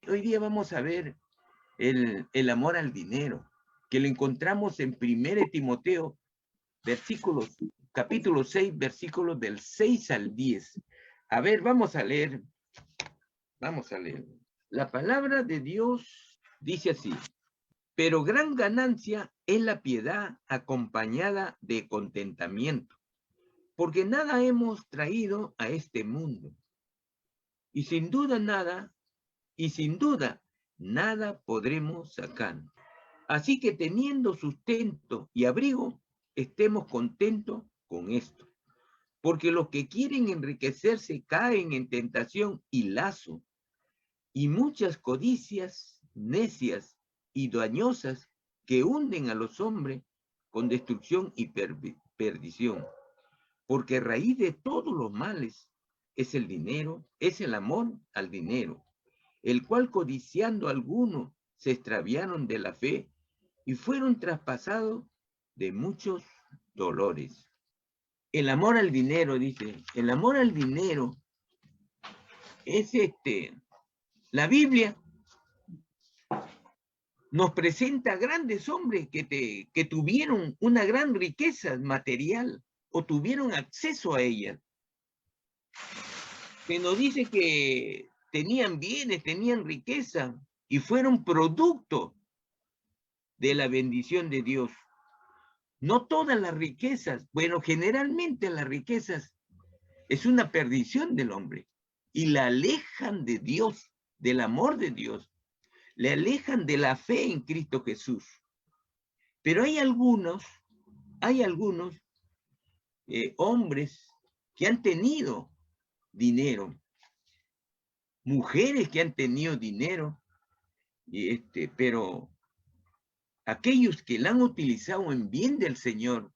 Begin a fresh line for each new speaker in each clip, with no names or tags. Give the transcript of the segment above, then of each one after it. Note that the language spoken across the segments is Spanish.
hoy día vamos a ver el amor al dinero, que lo encontramos en 1 Timoteo, capítulo 6, versículos del 6 al 10. A ver, vamos a leer. Vamos a leer. La palabra de Dios dice así: pero gran ganancia es la piedad acompañada de contentamiento, porque nada hemos traído a este mundo. Y sin duda nada podremos sacar. Así que teniendo sustento y abrigo, estemos contentos con esto. Porque los que quieren enriquecerse caen en tentación y lazo, y muchas codicias necias y dañosas que hunden a los hombres con destrucción y perdición. Porque raíz de todos los males es el dinero, es el amor al dinero, el cual codiciando algunos se extraviaron de la fe y fueron traspasados de muchos dolores. El amor al dinero, dice, el amor al dinero es la Biblia nos presenta grandes hombres que tuvieron una gran riqueza material o tuvieron acceso a ella. Que nos dice que tenían bienes, tenían riqueza y fueron producto de la bendición de Dios. No todas las riquezas, bueno, generalmente las riquezas es una perdición del hombre y la alejan de Dios, del amor de Dios, le alejan de la fe en Cristo Jesús. Pero hay algunos hombres que han tenido dinero, mujeres que han tenido dinero, pero aquellos que la han utilizado en bien del Señor,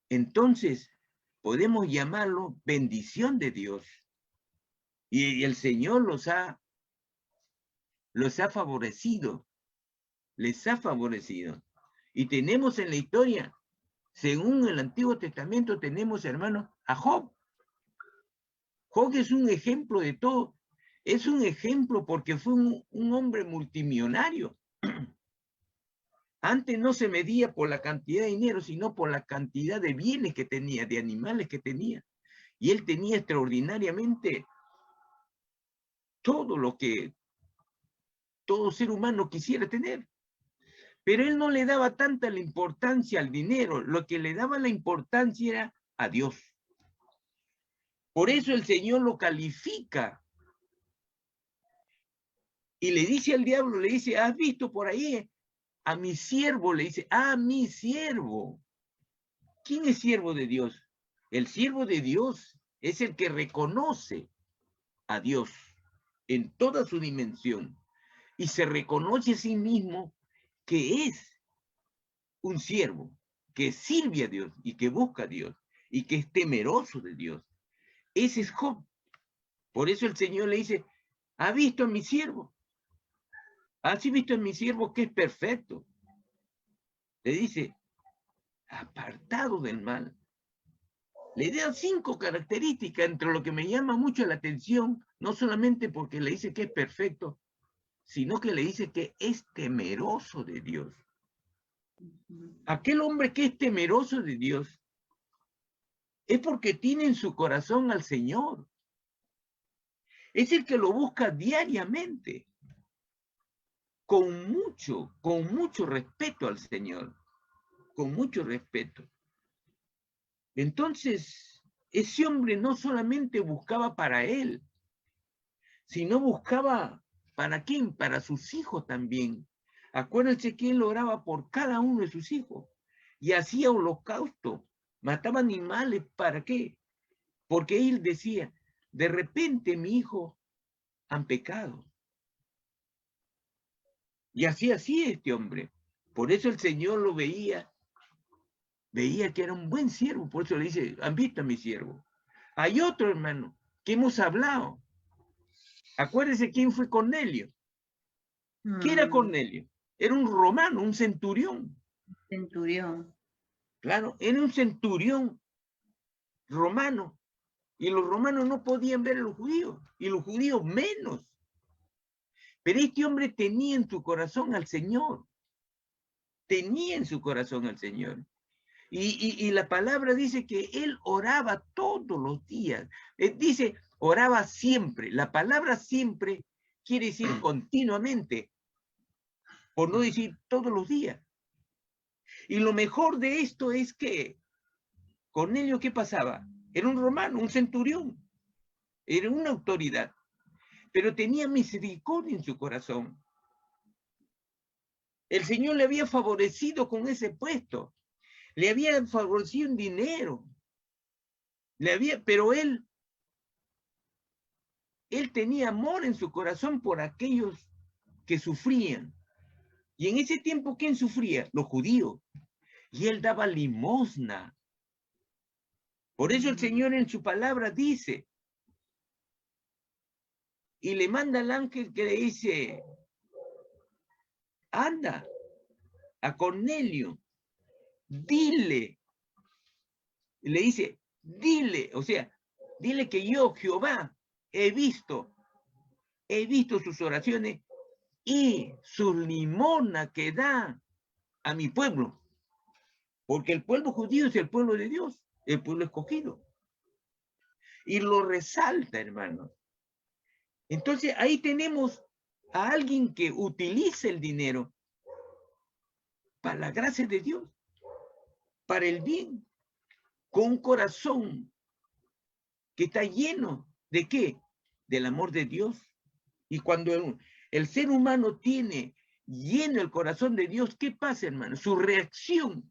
entonces podemos llamarlo bendición de Dios. Y el Señor los ha favorecido, les ha favorecido. Y tenemos en la historia, según el Antiguo Testamento, tenemos, hermanos, a Job. Job es un ejemplo de todo. Es un ejemplo porque fue un hombre multimillonario. Antes no se medía por la cantidad de dinero, sino por la cantidad de bienes que tenía, de animales que tenía. Y él tenía extraordinariamente todo lo que todo ser humano quisiera tener. Pero él no le daba tanta la importancia al dinero, lo que le daba la importancia era a Dios. Por eso el Señor lo califica y le dice al diablo, le dice, ¿has visto por ahí a mi siervo? Le dice, a mi siervo. ¿Quién es siervo de Dios? El siervo de Dios es el que reconoce a Dios en toda su dimensión y se reconoce a sí mismo que es un siervo, que sirve a Dios y que busca a Dios y que es temeroso de Dios. Ese es Job. Por eso el Señor le dice, ¿ha visto a mi siervo? ¿Has visto a mi siervo que es perfecto? Le dice, apartado del mal. Le da 5 características, entre lo que me llama mucho la atención, no solamente porque le dice que es perfecto, sino que le dice que es temeroso de Dios. Aquel hombre que es temeroso de Dios es porque tiene en su corazón al Señor. Es el que lo busca diariamente, con mucho respeto al Señor, con mucho respeto. Entonces, ese hombre no solamente buscaba para él, sino buscaba para quién, para sus hijos también. Acuérdense que él oraba por cada uno de sus hijos y hacía holocausto, mataba animales, ¿para qué? Porque él decía, de repente mi hijo han pecado. Y así este hombre. Por eso el Señor lo veía que era un buen siervo, por eso le dice, han visto a mi siervo. Hay otro hermano que hemos hablado. Acuérdense quién fue Cornelio. ¿Qué era Cornelio? Era un romano, un centurión.
Centurión.
Claro, era un centurión romano. Y los romanos no podían ver a los judíos, y los judíos menos. Pero este hombre tenía en su corazón al Señor. Tenía en su corazón al Señor. Y la palabra dice que él oraba todos los días. Dice, oraba siempre. La palabra siempre quiere decir continuamente, por no decir todos los días. Y lo mejor de esto es que Cornelio, ¿qué pasaba? Era un romano, un centurión. Era una autoridad. Pero tenía misericordia en su corazón. El Señor le había favorecido con ese puesto. Le había favorecido en dinero. Pero él tenía amor en su corazón por aquellos que sufrían. Y en ese tiempo, ¿quién sufría? Los judíos. Y él daba limosna. Por eso el Señor en su palabra dice, y le manda al ángel que le dice, anda a Cornelio, dile, y le dice, dile, o sea, dile que yo, Jehová, he visto sus oraciones y su limosna que da a mi pueblo. Porque el pueblo judío es el pueblo de Dios, el pueblo escogido. Y lo resalta, hermano. Entonces ahí tenemos a alguien que utiliza el dinero para la gracia de Dios, para el bien, con un corazón que está lleno de ¿qué? Del amor de Dios. Y cuando el ser humano tiene lleno el corazón de Dios, ¿qué pasa, hermano? Su reacción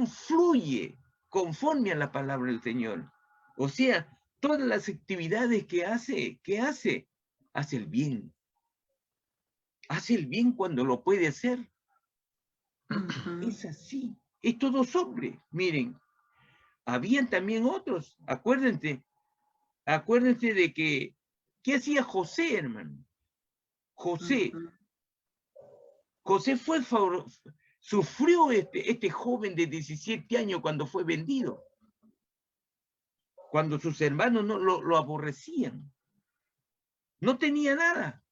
fluye conforme a la palabra del Señor. O sea, todas las actividades que hace el bien. Hace el bien cuando lo puede hacer. Es así. Es todo sobre. Miren, habían también otros. Acuérdense de que, ¿qué hacía José, hermano? José sufrió este joven de 17 años cuando fue vendido. Cuando sus hermanos no lo aborrecían. No tenía nada.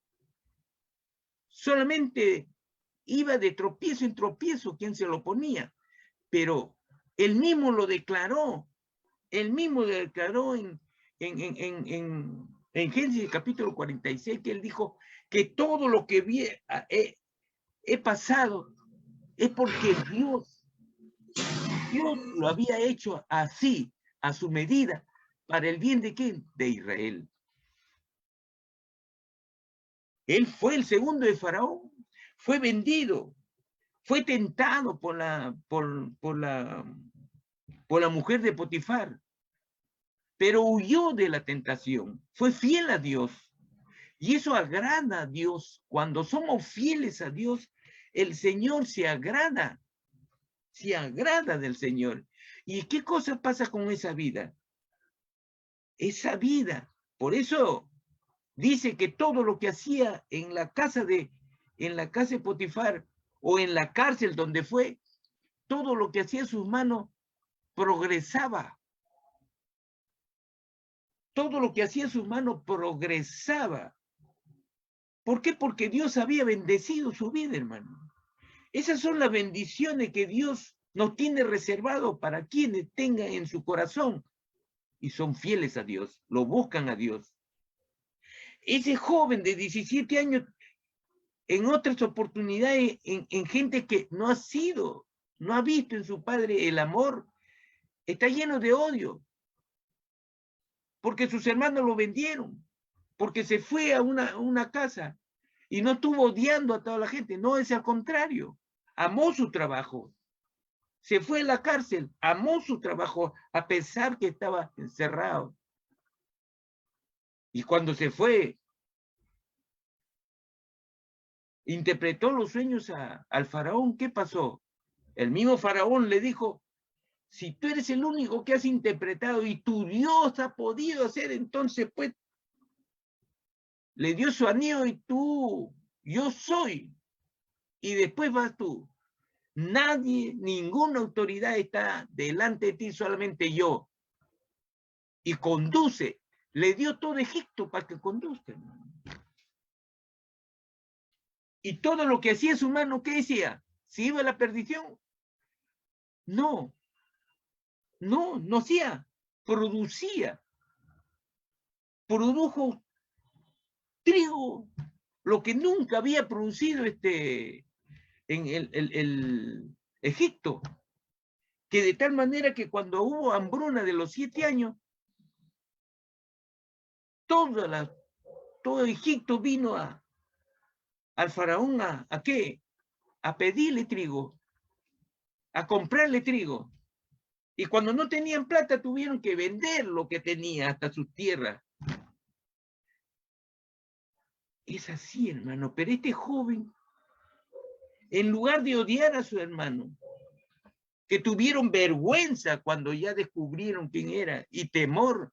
Solamente iba de tropiezo en tropiezo quien se lo ponía. Pero él mismo lo declaró. Él mismo declaró en Génesis capítulo 46, que él dijo que todo lo que he pasado es porque Dios lo había hecho así, a su medida, para el bien de ¿quién? De Israel. Él fue el segundo de Faraón, fue vendido, fue tentado por la mujer de Potifar, pero huyó de la tentación, fue fiel a Dios. Y eso agrada a Dios. Cuando somos fieles a Dios, el Señor se agrada del Señor. ¿Y qué cosa pasa con esa vida? Esa vida, por eso dice que todo lo que hacía en la casa de Potifar o en la cárcel donde fue, todo lo que hacía sus manos progresaba. Todo lo que hacía sus manos progresaba. ¿Por qué? Porque Dios había bendecido su vida, hermano. Esas son las bendiciones que Dios nos tiene reservado para quienes tengan en su corazón y son fieles a Dios, lo buscan a Dios. Ese joven de 17 años, en otras oportunidades, en gente que no ha visto en su padre el amor, está lleno de odio, porque sus hermanos lo vendieron, porque se fue a una casa y no estuvo odiando a toda la gente, no, es al contrario, amó su trabajo, se fue a la cárcel, amó su trabajo a pesar que estaba encerrado. Y cuando se fue, interpretó los sueños al faraón. ¿Qué pasó? El mismo faraón le dijo, si tú eres el único que has interpretado y tu Dios ha podido hacer, entonces pues le dio su anillo y tú, yo soy. Y después vas tú. Nadie, ninguna autoridad está delante de ti, solamente yo. Y conduce. Le dio todo Egipto para que conduzca, hermano. Y todo lo que hacía su mano, ¿qué decía? ¿Se iba a la perdición? No, no hacía, producía, produjo trigo, lo que nunca había producido en el Egipto, que de tal manera que cuando hubo hambruna de los 7 años, todo Egipto vino al faraón ¿a qué? A pedirle trigo, a comprarle trigo. Y cuando no tenían plata, tuvieron que vender lo que tenía hasta sus tierras. Es así, hermano. Pero este joven, en lugar de odiar a su hermano, que tuvieron vergüenza cuando ya descubrieron quién era y temor,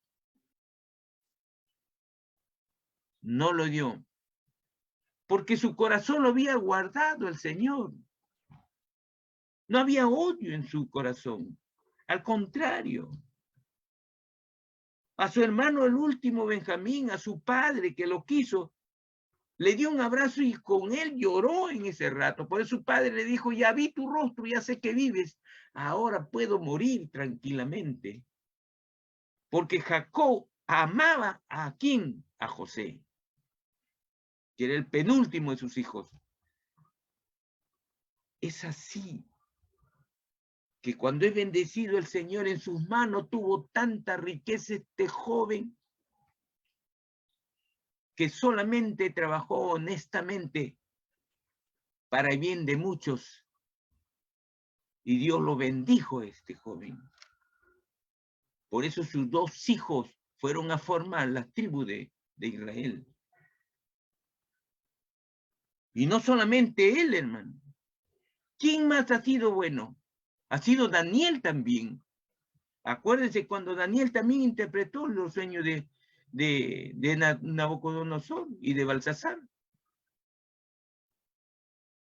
no lo dio. Porque su corazón lo había guardado el Señor. No había odio en su corazón. Al contrario, a su hermano el último Benjamín, a su padre que lo quiso, le dio un abrazo y con él lloró en ese rato. Por eso su padre le dijo, ya vi tu rostro, ya sé que vives, ahora puedo morir tranquilamente. Porque Jacob amaba ¿a quién? A José, que era el penúltimo de sus hijos. Es así que cuando es bendecido el Señor en sus manos, tuvo tanta riqueza este joven que solamente trabajó honestamente para el bien de muchos. Y Dios lo bendijo a este joven. Por eso sus 2 hijos fueron a formar las tribus de Israel. Y no solamente él, hermano. ¿Quién más ha sido bueno? Ha sido Daniel también. Acuérdense cuando Daniel también interpretó los sueños de Nabucodonosor y de Balsasar.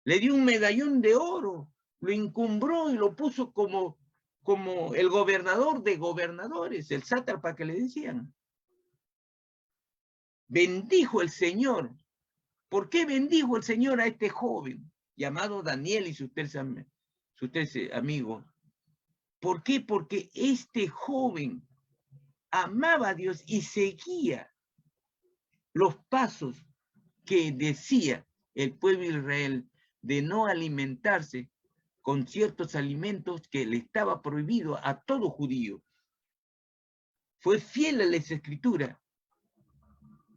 Le dio un medallón de oro, lo encumbró y lo puso como el gobernador de gobernadores, el sátrapa que le decían. Bendijo el Señor. ¿Por qué bendijo el Señor a este joven llamado Daniel y su tres amigos? ¿Por qué? Porque este joven amaba a Dios y seguía los pasos que decía el pueblo de Israel de no alimentarse con ciertos alimentos que le estaba prohibido a todo judío. Fue fiel a las escrituras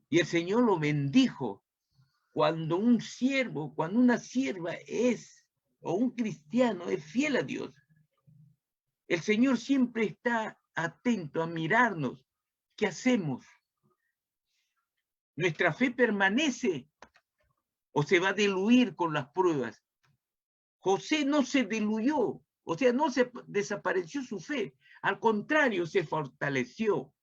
y el Señor lo bendijo. Cuando un siervo, cuando una sierva es, o un cristiano es fiel a Dios, el Señor siempre está atento a mirarnos. ¿Qué hacemos? ¿Nuestra fe permanece o se va a diluir con las pruebas? José no se diluyó, o sea, no se desapareció su fe, al contrario, se fortaleció.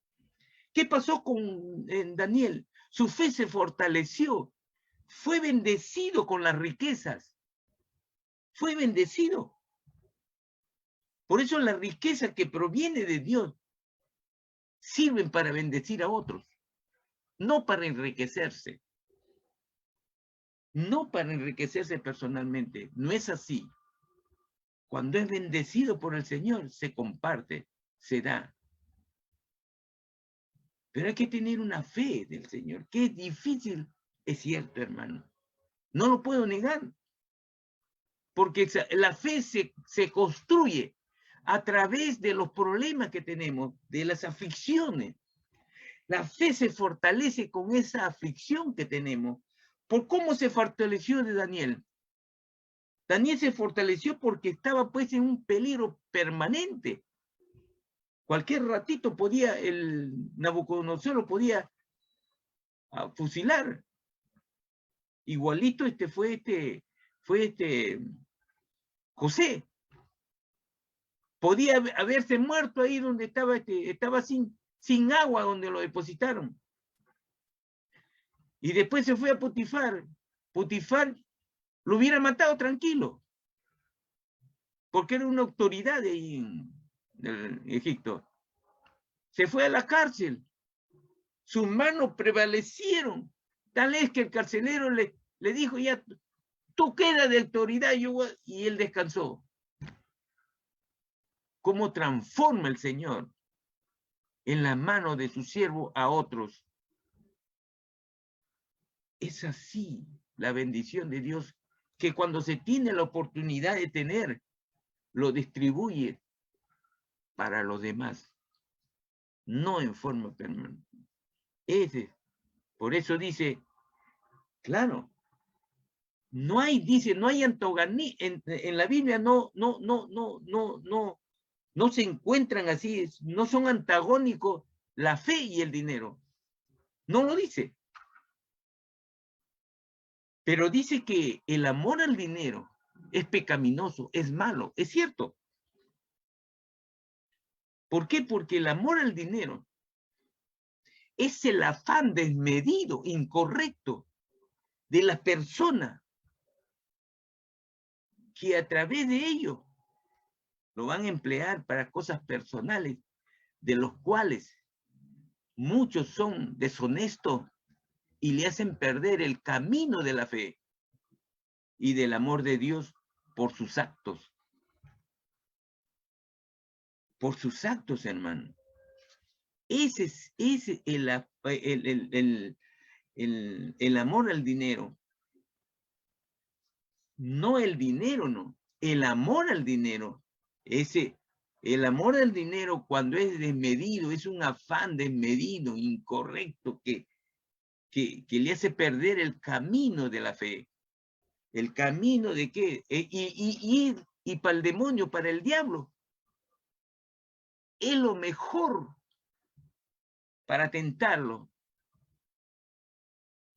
¿Qué pasó con Daniel? Su fe se fortaleció, fue bendecido con las riquezas, fue bendecido. Por eso la riqueza que proviene de Dios sirven para bendecir a otros, no para enriquecerse. No para enriquecerse personalmente, no es así. Cuando es bendecido por el Señor, se comparte, se da. Pero hay que tener una fe del Señor, que es difícil, es cierto, hermano. No lo puedo negar, porque la fe se construye a través de los problemas que tenemos, de las aflicciones. La fe se fortalece con esa aflicción que tenemos. ¿Por cómo se fortaleció de Daniel? Daniel se fortaleció porque estaba pues en un peligro permanente. Cualquier ratito podía, el Nabucodonosor lo podía fusilar. Igualito fue José. Podía haberse muerto ahí donde estaba sin agua donde lo depositaron. Y después se fue a Potifar. Potifar lo hubiera matado tranquilo, porque era una autoridad ahí en Egipto. Se fue a la cárcel. Sus manos prevalecieron. Tal es que el carcelero le dijo, ya, tú quedas de autoridad, y él descansó. ¿Cómo transforma el Señor en la mano de su siervo a otros? Es así la bendición de Dios, que cuando se tiene la oportunidad de tener, lo distribuye para los demás, no en forma permanente. Por eso dice, claro, no hay, dice, no hay antagonismo, en la Biblia no se encuentran así, no son antagónicos la fe y el dinero. No lo dice. Pero dice que el amor al dinero es pecaminoso, es malo, es cierto. ¿Por qué? Porque el amor al dinero es el afán desmedido, incorrecto, de la persona que a través de ello lo van a emplear para cosas personales, de los cuales muchos son deshonestos y le hacen perder el camino de la fe y del amor de Dios por sus actos. Por sus actos, hermano. Ese es el amor al dinero. No el dinero, no. El amor al dinero. El amor al dinero, cuando es desmedido, es un afán desmedido, incorrecto, que le hace perder el camino de la fe. El camino de qué? Y para el demonio, para el diablo, es lo mejor para tentarlo.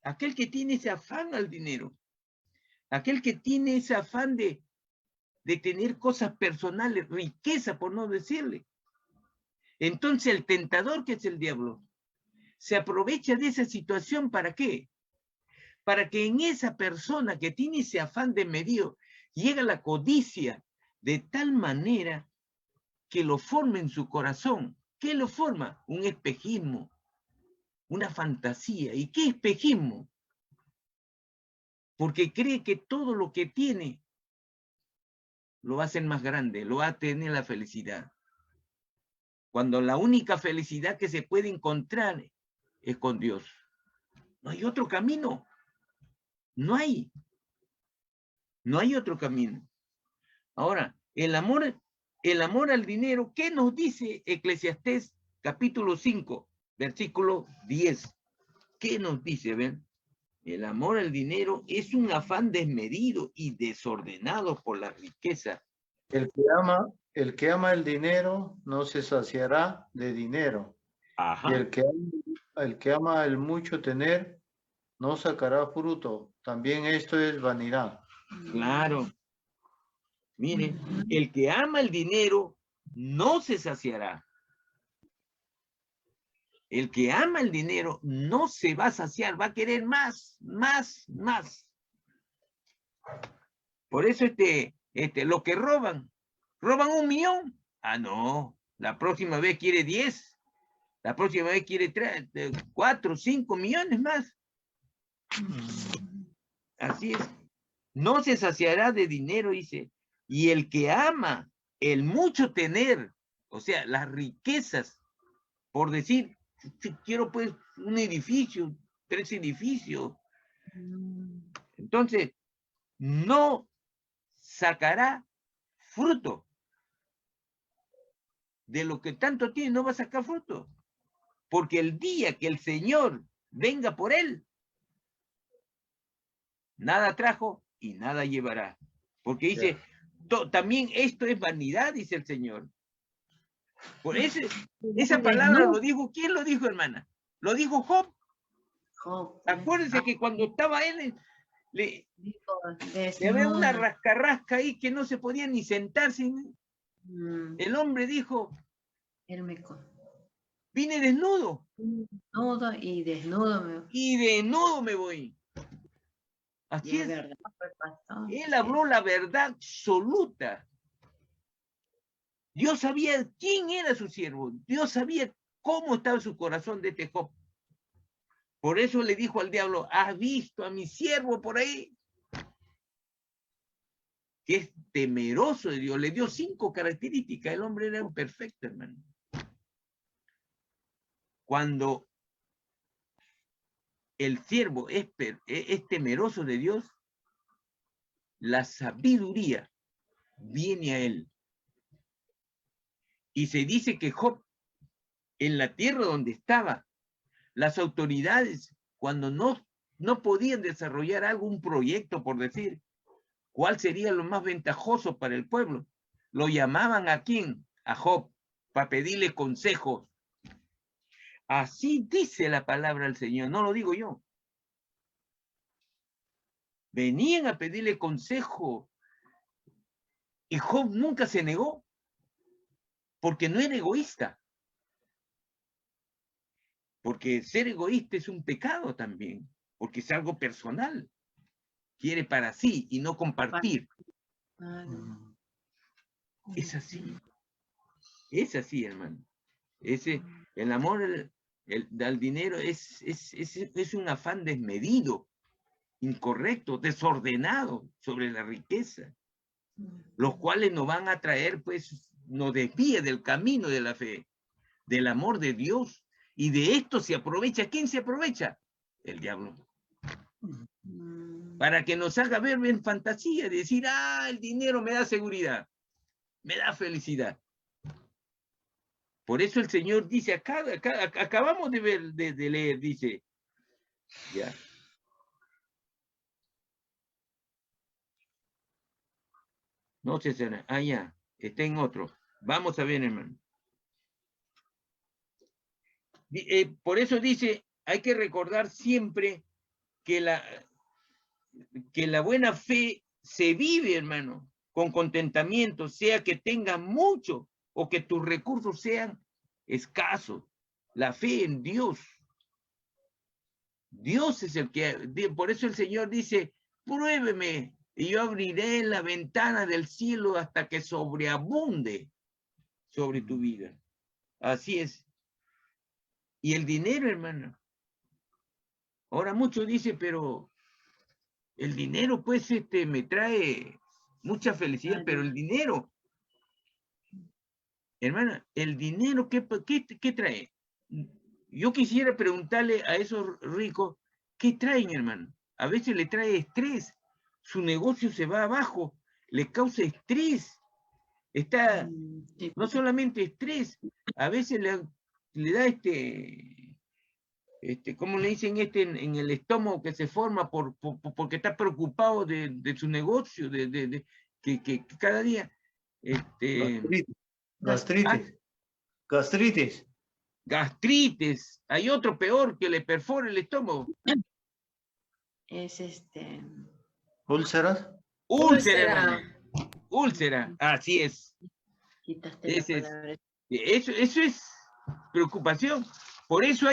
Aquel que tiene ese afán al dinero, aquel que tiene ese afán de tener cosas personales, riqueza, por no decirle. Entonces el tentador, que es el diablo, se aprovecha de esa situación. ¿Para qué? Para que en esa persona que tiene ese afán de medio, llega la codicia de tal manera que lo forma en su corazón. ¿Qué lo forma? Un espejismo, una fantasía. ¿Y qué espejismo? Porque cree que todo lo que tiene lo va a hacer más grande, lo va a tener la felicidad. Cuando la única felicidad que se puede encontrar es con Dios. No hay otro camino. No hay otro camino. Ahora, el amor al dinero, ¿qué nos dice Eclesiastés capítulo 5, versículo 10? ¿Qué nos dice? ¿Ven? El amor al dinero es un afán desmedido y desordenado por la riqueza.
El que ama el dinero no se saciará de dinero.
Ajá.
Y el que ama el mucho tener no sacará fruto. También esto es vanidad.
Claro. Miren, el que ama el dinero no se saciará. El que ama el dinero no se va a saciar, va a querer más, más, más. Por eso lo que roban 1 millón. Ah, no, la próxima vez quiere 10. La próxima vez quiere 3, 4, 5 millones más. Así es. No se saciará de dinero, dice. Y el que ama el mucho tener, o sea, las riquezas, por decir, si quiero pues un edificio, 3 edificios. Entonces, no sacará fruto. De lo que tanto tiene, no va a sacar fruto. Porque el día que el Señor venga por él, nada trajo y nada llevará. Porque dice, también esto es vanidad, dice el Señor. Por esa palabra lo dijo, ¿quién lo dijo, hermana? Lo dijo Job. Acuérdense que cuando estaba él, le había una rascarrasca ahí que no se podía ni sentarse. El hombre dijo, vine desnudo.
Y desnudo
me voy. Así es.
Verdad,
él habló la verdad absoluta. Dios sabía quién era su siervo. Dios sabía cómo estaba su corazón de este Job. Por eso le dijo al diablo, ¿has visto a mi siervo por ahí? que es temeroso de Dios. Le dio 5 características. El hombre era un perfecto, hermano. Cuando el siervo es temeroso de Dios, la sabiduría viene a él. Y se dice que Job, en la tierra donde estaba, las autoridades, cuando no podían desarrollar algún proyecto, por decir, ¿cuál sería lo más ventajoso para el pueblo? Lo llamaban ¿a quién? A Job, para pedirle consejos. Así dice la palabra del Señor, no lo digo yo. Venían a pedirle consejo y Job nunca se negó, porque no era egoísta. Porque ser egoísta es un pecado también, porque es algo personal. Quiere para sí y no compartir. Es así. Es así, hermano. El amor al dinero es un afán desmedido, incorrecto, desordenado sobre la riqueza, los cuales nos van a traer, pues, nos desvía del camino de la fe, del amor de Dios, y de esto se aprovecha. ¿Quién se aprovecha? El diablo. Para que nos haga ver en fantasía, decir, el dinero me da seguridad, me da felicidad. Por eso el Señor dice, acabamos de leer, dice, ya. No sé, ya, está en otro. Vamos a ver, hermano. Por eso dice, hay que recordar siempre que la buena fe se vive, hermano, con contentamiento, sea que tenga mucho o que tus recursos sean escasos. La fe en Dios. Dios es el que, por eso el Señor dice, pruébeme y yo abriré la ventana del cielo hasta que sobreabunde sobre tu vida. Así es. Y el dinero, hermano. Ahora muchos dicen, pero el dinero pues me trae mucha felicidad, pero el dinero, hermana, el dinero, ¿qué trae? Yo quisiera preguntarle a esos ricos, ¿qué traen, hermano? A veces le trae estrés, su negocio se va abajo, le causa estrés, no solamente estrés, a veces le da ¿cómo le dicen en el estómago que se forma porque está preocupado de su negocio, que cada día gastritis, hay otro peor que le perfora el estómago.
Es
¿Úlceras?
Úlcera, así es. Eso es preocupación. Por eso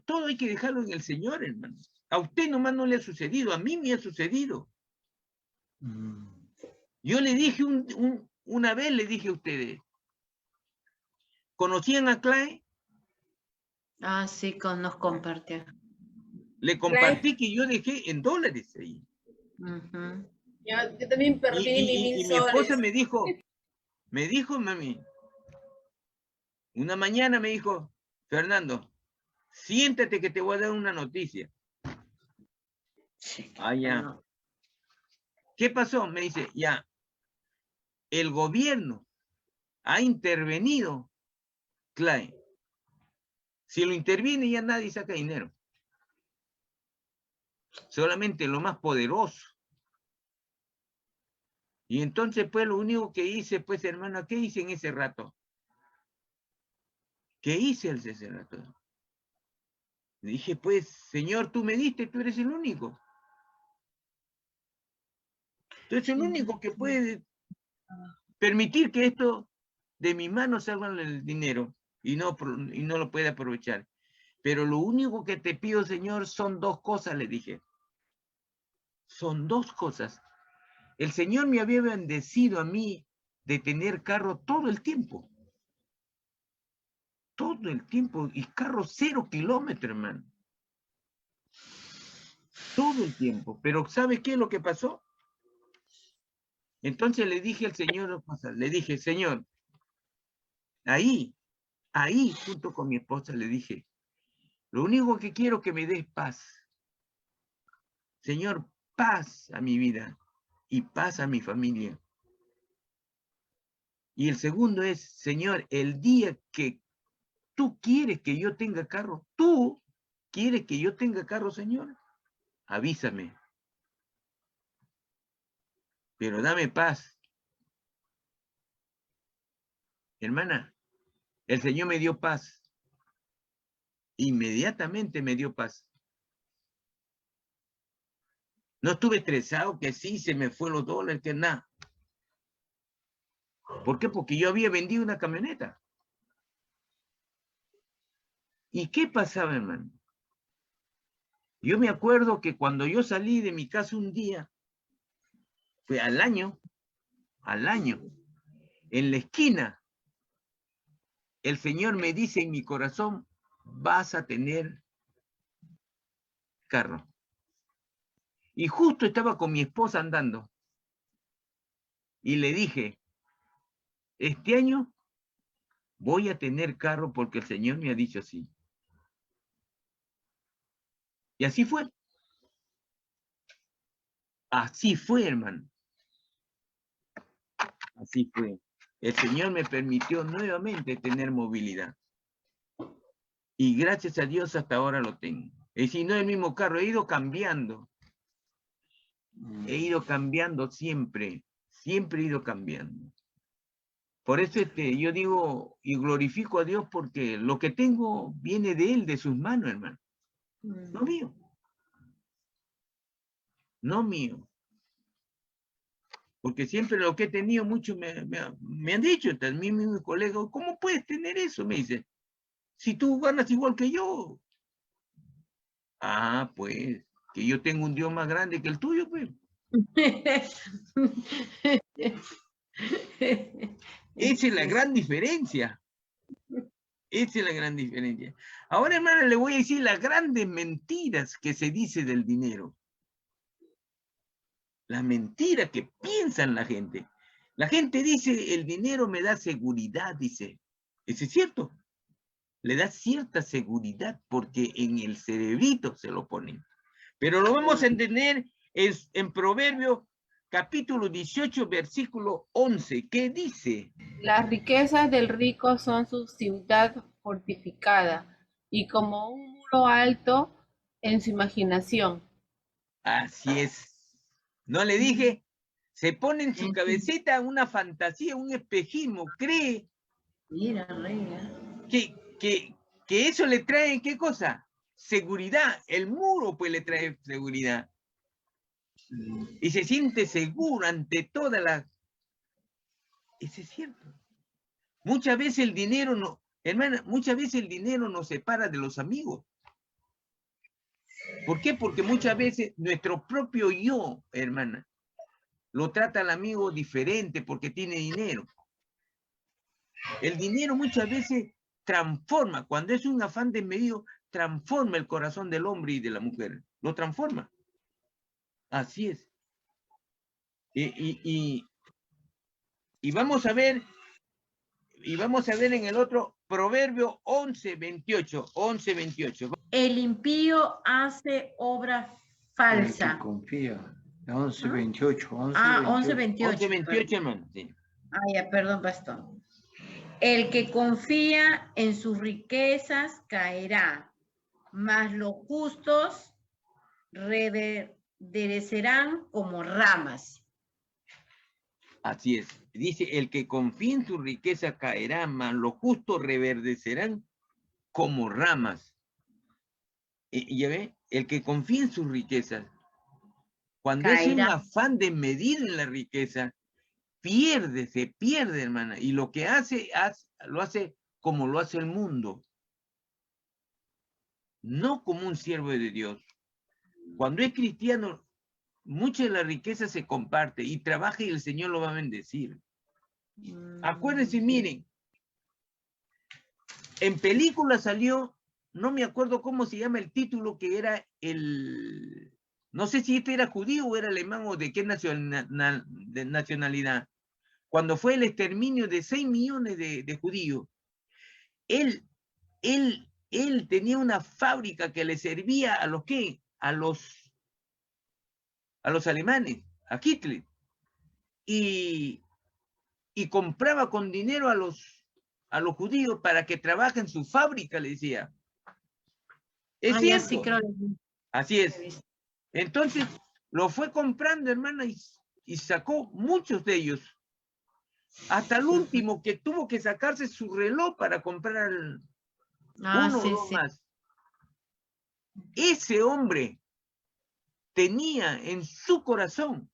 todo hay que dejarlo en el Señor, hermano. A usted nomás no le ha sucedido, a mí me ha sucedido. Yo le dije una vez, le dije a ustedes, ¿conocían a Clay?
Sí, nos compartió.
Le compartí que yo dejé en $. Ahí.
Yo también perdí
y mi esposa me dijo, mami, una mañana me dijo, Fernando, siéntate que te voy a dar una noticia. Ya. ¿Qué pasó? Me dice, ya, el gobierno ha intervenido, Clay. Si lo interviene ya nadie saca dinero. Solamente lo más poderoso. Y entonces, pues, lo único que hice, pues, hermano, ¿qué hice en ese rato? ¿Qué hice en ese rato? Dije, pues, Señor, tú me diste, tú eres el único. Tú eres el único que puede permitir que esto de mi mano salga el dinero y no lo puede aprovechar. Pero lo único que te pido, Señor, son 2 cosas, le dije. Son 2 cosas. El Señor me había bendecido a mí de tener carro todo el tiempo. Todo el tiempo. Y carro 0 kilómetros, hermano. Todo el tiempo. Pero ¿sabe qué es lo que pasó? Entonces le dije al Señor, le dije, Señor, ahí, junto con mi esposa, le dije, lo único que quiero es que me des paz. Señor, paz a mi vida y paz a mi familia. Y el segundo es, Señor, el día que tú quieres que yo tenga carro, tú quieres que yo tenga carro, Señor, avísame. Pero dame paz. Hermana, el Señor me dio paz. Inmediatamente me dio paz. No estuve estresado, que sí, se me fue los dólares, que nada. ¿Por qué? Porque yo había vendido una camioneta. ¿Y qué pasaba, hermano? Yo me acuerdo que cuando yo salí de mi casa un día, fue al año, en la esquina, el Señor me dice en mi corazón, vas a tener carro. Y justo estaba con mi esposa andando. Y le dije, este año voy a tener carro porque el Señor me ha dicho así. Y así fue. Así fue, hermano. Así fue. El Señor me permitió nuevamente tener movilidad. Y gracias a Dios hasta ahora lo tengo. Y si no es el mismo carro, he ido cambiando. He ido cambiando siempre. Siempre he ido cambiando. Por eso yo digo y glorifico a Dios porque lo que tengo viene de Él, de sus manos, hermano. No mío. No mío. Porque siempre lo que he tenido, muchos me han dicho, también mis colegas, ¿cómo puedes tener eso? Me dicen, si tú ganas igual que yo. Ah, pues, que yo tengo un Dios más grande que el tuyo, pues. Esa es la gran diferencia. Esa es la gran diferencia. Ahora, hermano, le voy a decir las grandes mentiras que se dice del dinero. La mentira que piensan la gente. La gente dice, el dinero me da seguridad, dice. ¿Eso es cierto? Le da cierta seguridad porque en el cerebrito se lo ponen. Pero lo vamos a entender en Proverbios capítulo 18, versículo 11. ¿Qué dice?
Las riquezas del rico son su ciudad fortificada y como un muro alto en su imaginación.
Así es. ¿No le dije? Se pone en su cabecita una fantasía, un espejismo, cree
Mira, reina.
que eso le trae, ¿qué cosa? Seguridad. El muro pues le trae seguridad. Y se siente seguro ante toda la... Eso es cierto. Muchas veces el dinero no... Hermana, muchas veces el dinero nos separa de los amigos. ¿Por qué? Porque muchas veces nuestro propio yo, hermana, lo trata al amigo diferente porque tiene dinero. El dinero muchas veces transforma, cuando es un afán desmedido, transforma el corazón del hombre y de la mujer. Lo transforma. Así es. Y vamos a ver, en el otro Proverbio 11:28. 11:28.
El impío hace obra falsa.
El que confía. 11:28.
11:28.
11:28, hermano. Sí.
Ya, perdón, pastor. El que confía en sus riquezas caerá, mas los justos reverdecerán como ramas.
Así es. Dice, el que confía en su riqueza caerá, mas los justos reverdecerán como ramas. Y ya ve, el que confía en sus riquezas, cuando es un afán de medir en la riqueza, se pierde, hermana. Y lo que lo hace como lo hace el mundo. No como un siervo de Dios. Cuando es cristiano, mucha de la riqueza se comparte y trabaja y el Señor lo va a bendecir. Acuérdense, miren, en película salió, no me acuerdo cómo se llama el título, que era el No sé si este era judío o era alemán o de qué nacionalidad. Cuando fue el exterminio de 6 millones de judíos, él tenía una fábrica que le servía a los ¿qué? A los alemanes, a Hitler. Y compraba con dinero a los judíos para que trabajen en su fábrica, le decía. Es cierto.
Sí, creo.
Así es. Entonces, lo fue comprando, hermana, y sacó muchos de ellos. Hasta el último que tuvo que sacarse su reloj para comprar uno o dos más. Ese hombre tenía en su corazón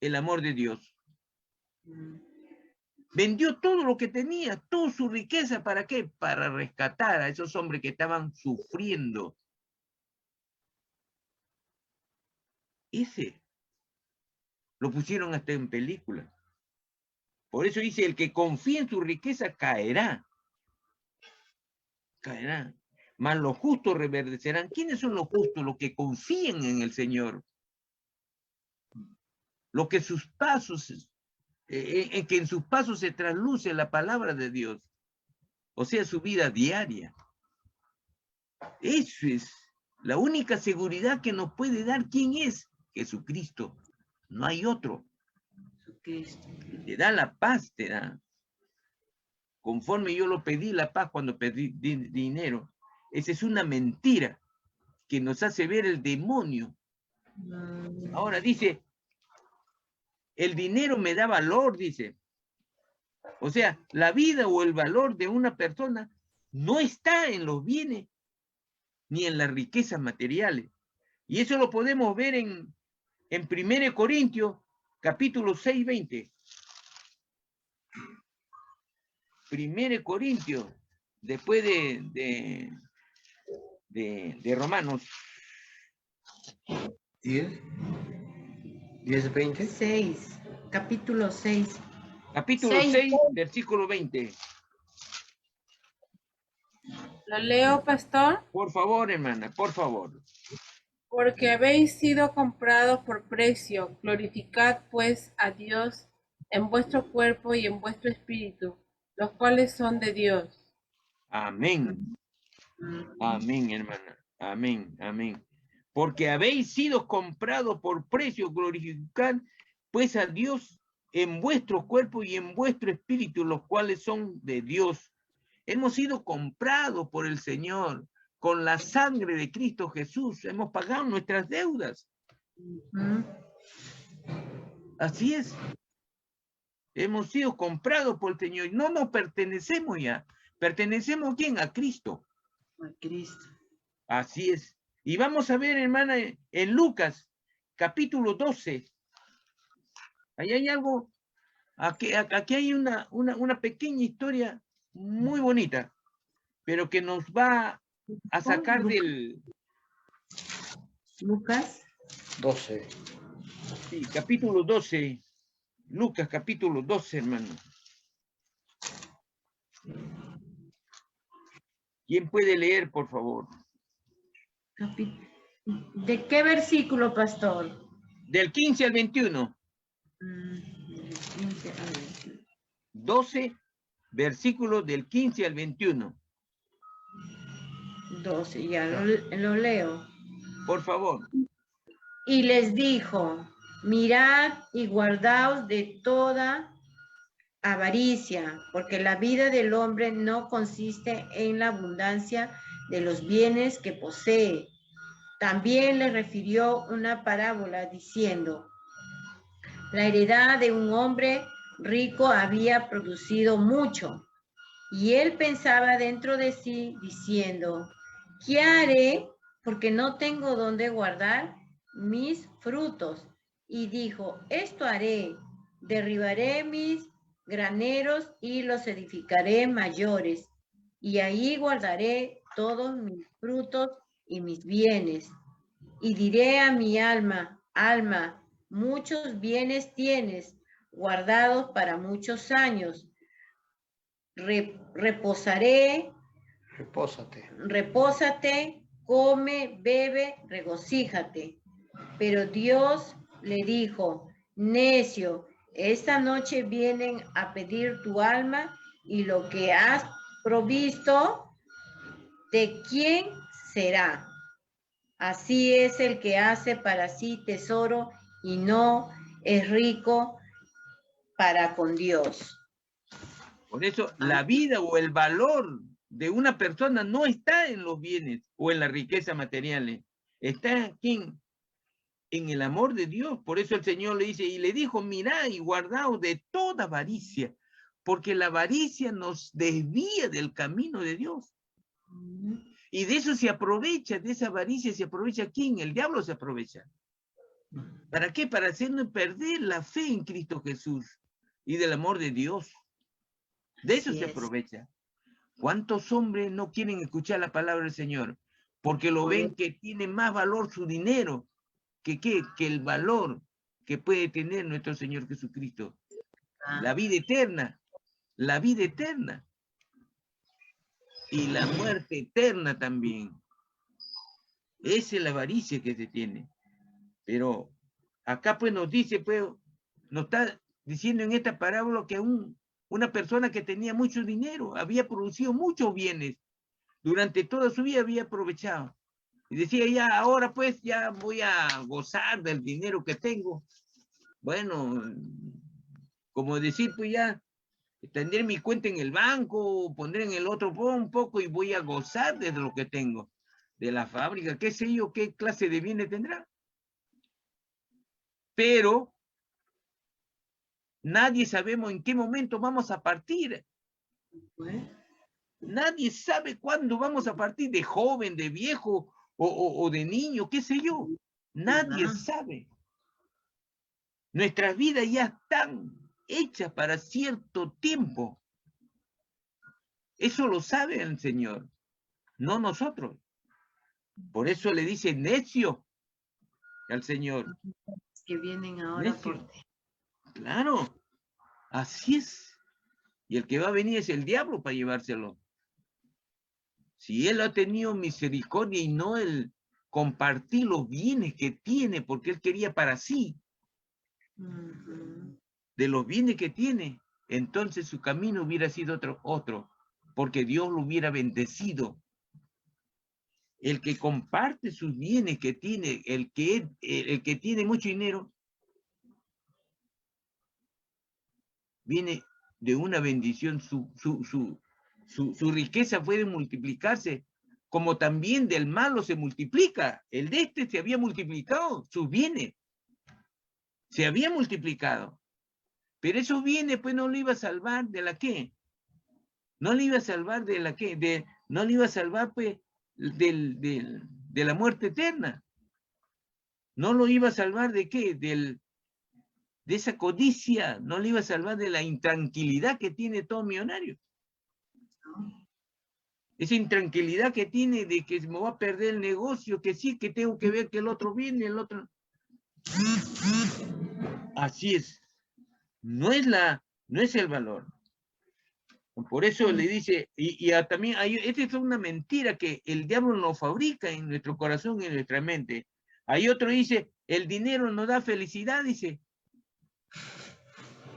el amor de Dios. Vendió todo lo que tenía, toda su riqueza, ¿para qué? Para rescatar a esos hombres que estaban sufriendo. Ese lo pusieron hasta en película. Por eso dice, el que confía en su riqueza caerá. Caerá. Mas los justos reverdecerán. ¿Quiénes son los justos? Los que confían en el Señor. Los que sus pasos, que en sus pasos se trasluce la palabra de Dios. O sea, su vida diaria. Eso es la única seguridad que nos puede dar. ¿Quién es? Jesucristo. No hay otro. Te da la paz, te da. Conforme yo lo pedí, la paz cuando pedí dinero. Esa es una mentira que nos hace ver el demonio. Ahora dice, el dinero me da valor, dice. O sea, la vida o el valor de una persona no está en los bienes ni en las riquezas materiales. Y eso lo podemos ver en 1 Corintios, capítulo 6, 20. 1 Corintios, después de Romanos.
10, 20.
6, capítulo 6.
Capítulo 6, versículo 20.
¿Lo leo, pastor?
Por favor, hermana, por favor.
Porque habéis sido comprados por precio, glorificad pues a Dios en vuestro cuerpo y en vuestro espíritu, los cuales son de Dios.
Amén. Amén, hermana. Amén, amén. Porque habéis sido comprados por precio, glorificad pues a Dios en vuestro cuerpo y en vuestro espíritu, los cuales son de Dios. Hemos sido comprados por el Señor con la sangre de Cristo Jesús. Hemos pagado nuestras deudas. Así es. Hemos sido comprados por el Señor. No nos pertenecemos ya. ¿Pertenecemos a quién? A Cristo.
A Cristo.
Así es. Y vamos a ver, hermana, en Lucas, capítulo 12. Ahí hay algo, aquí hay una pequeña historia muy bonita, pero que nos va a sacar del...
Lucas
12.
Sí, capítulo 12. Lucas, capítulo 12, hermano. ¿Quién puede leer, por favor?
¿De qué pastor?
Del 15 al 21. 12 versículos del 15 al 21.
12, ya lo leo.
Por favor.
Y les dijo, mirad y guardaos de toda avaricia, porque la vida del hombre no consiste en la abundancia de los bienes que posee. También le refirió una parábola diciendo, la heredad de un hombre rico había producido mucho, y él pensaba dentro de sí diciendo, ¿qué haré? Porque no tengo dónde guardar mis frutos. Y dijo, esto haré, derribaré mis graneros y los edificaré mayores, y ahí guardaré todos mis frutos y mis bienes. Y diré a mi alma, alma, muchos bienes tienes guardados para muchos años. Repósate come, bebe, regocíjate. Pero Dios le dijo, necio, esta noche vienen a pedir tu alma y lo que has provisto, ¿de quién será? Así es el que hace para sí tesoro y no es rico para con Dios.
Por eso la vida o el valor de una persona no está en los bienes o en las riquezas materiales. Está aquí en el amor de Dios. Por eso el Señor le dice, y le dijo, mirad y guardaos de toda avaricia, porque la avaricia nos desvía del camino de Dios. Y de eso se aprovecha, de esa avaricia se aprovecha ¿quién? El diablo se aprovecha. ¿Para qué? Para hacernos perder la fe en Cristo Jesús y del amor de Dios. De eso se aprovecha. ¿Cuántos hombres no quieren escuchar la palabra del Señor? Porque lo ven que tiene más valor su dinero que el valor que puede tener nuestro Señor Jesucristo. La vida eterna. La vida eterna. Y la muerte eterna también. Esa es la avaricia que se tiene. Pero acá pues nos dice, pues, nos está diciendo en esta parábola que una persona que tenía mucho dinero, había producido muchos bienes, durante toda su vida había aprovechado. Y decía, ya, ahora pues, ya voy a gozar del dinero que tengo. Bueno, como decir, pues ya, tener mi cuenta en el banco, poner en el otro un poco y voy a gozar de lo que tengo. De la fábrica, qué sé yo, qué clase de bienes tendrá. Pero nadie sabemos en qué momento vamos a partir. Nadie sabe cuándo vamos a partir, de joven, de viejo o de niño, qué sé yo. Nadie sabe. Nuestras vidas ya están hechas para cierto tiempo. Eso lo sabe el Señor, no nosotros. Por eso le dice necio al Señor.
Que vienen ahora
Necio.
por ti.
Claro, así es. Y el que va a venir es el diablo para llevárselo. Si él ha tenido misericordia y no el compartir los bienes que tiene, porque él quería para sí, de los bienes que tiene, entonces su camino hubiera sido otro, porque Dios lo hubiera bendecido. El que comparte sus bienes que tiene, el que tiene mucho dinero, viene de una bendición, su riqueza puede multiplicarse, como también del malo se multiplica. El de este se había multiplicado, sus bienes se había multiplicado, pero esos bienes pues no lo iba a salvar de la qué, no le iba a salvar de la qué, no le iba a salvar pues de la muerte eterna, no lo iba a salvar de qué, de esa codicia, no le iba a salvar de la intranquilidad que tiene todo millonario. Esa intranquilidad que tiene de que me va a perder el negocio, que sí, que tengo que ver que el otro viene, el otro. Así es. No es el valor. Por eso le dice, y también esta es una mentira que el diablo nos fabrica en nuestro corazón y en nuestra mente. Hay otro dice, el dinero nos da felicidad, dice.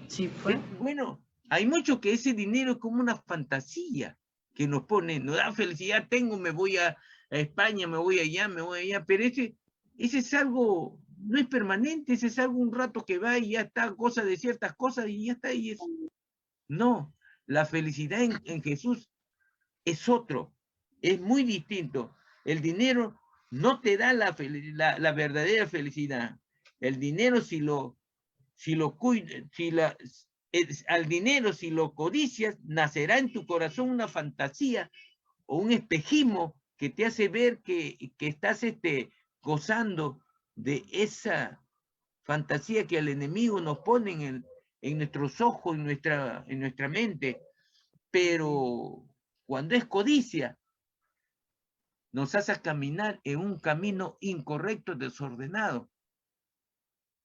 Sí, pues.
Bueno, hay mucho que ese dinero es como una fantasía que nos pone, nos da felicidad, me voy a España, me voy allá, pero ese es algo, no es permanente, ese es algo un rato que va y ya está, cosa de ciertas cosas y ya está, y eso. No, la felicidad en Jesús es otro, es muy distinto. El dinero no te da la verdadera felicidad. El dinero al dinero, si lo codicias, nacerá en tu corazón una fantasía o un espejismo que te hace ver que estás gozando de esa fantasía que el enemigo nos pone en nuestros ojos, en nuestra mente. Pero cuando es codicia, nos hace caminar en un camino incorrecto, desordenado.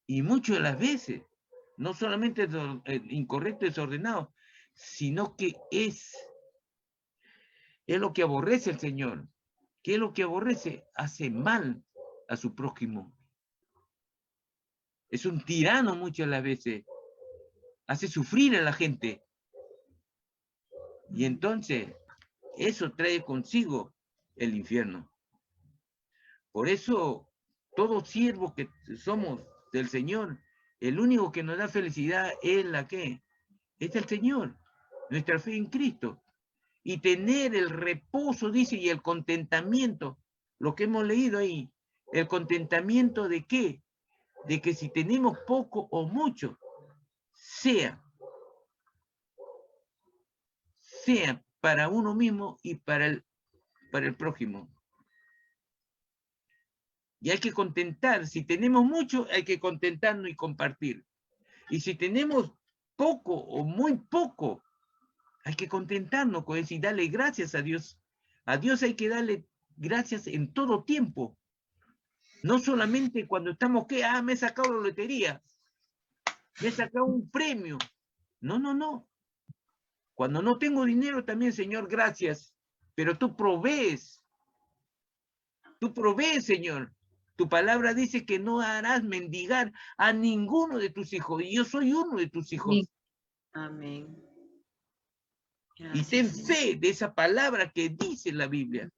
Y muchas de las veces, no solamente incorrecto, desordenado, sino que es lo que aborrece el Señor. ¿Qué es lo que aborrece? Hace mal a su prójimo. Es un tirano muchas las veces. Hace sufrir a la gente. Y entonces, eso trae consigo el infierno. Por eso, todos siervos que somos del Señor, el único que nos da felicidad es la que es el Señor, nuestra fe en Cristo. Y tener el reposo, dice, y el contentamiento, lo que hemos leído ahí, el contentamiento de qué, de que si tenemos poco o mucho, sea para uno mismo y para el prójimo. Y hay que contentar, si tenemos mucho, hay que contentarnos y compartir. Y si tenemos poco o muy poco, hay que contentarnos con eso y darle gracias a Dios. A Dios hay que darle gracias en todo tiempo. No solamente cuando estamos, me he sacado la lotería, me he sacado un premio. No, no, no. Cuando no tengo dinero también, Señor, gracias. Pero tú provees, Señor. Tu palabra dice que no harás mendigar a ninguno de tus hijos. Y yo soy uno de tus hijos.
Amén.
Y ten fe de esa palabra que dice la Biblia.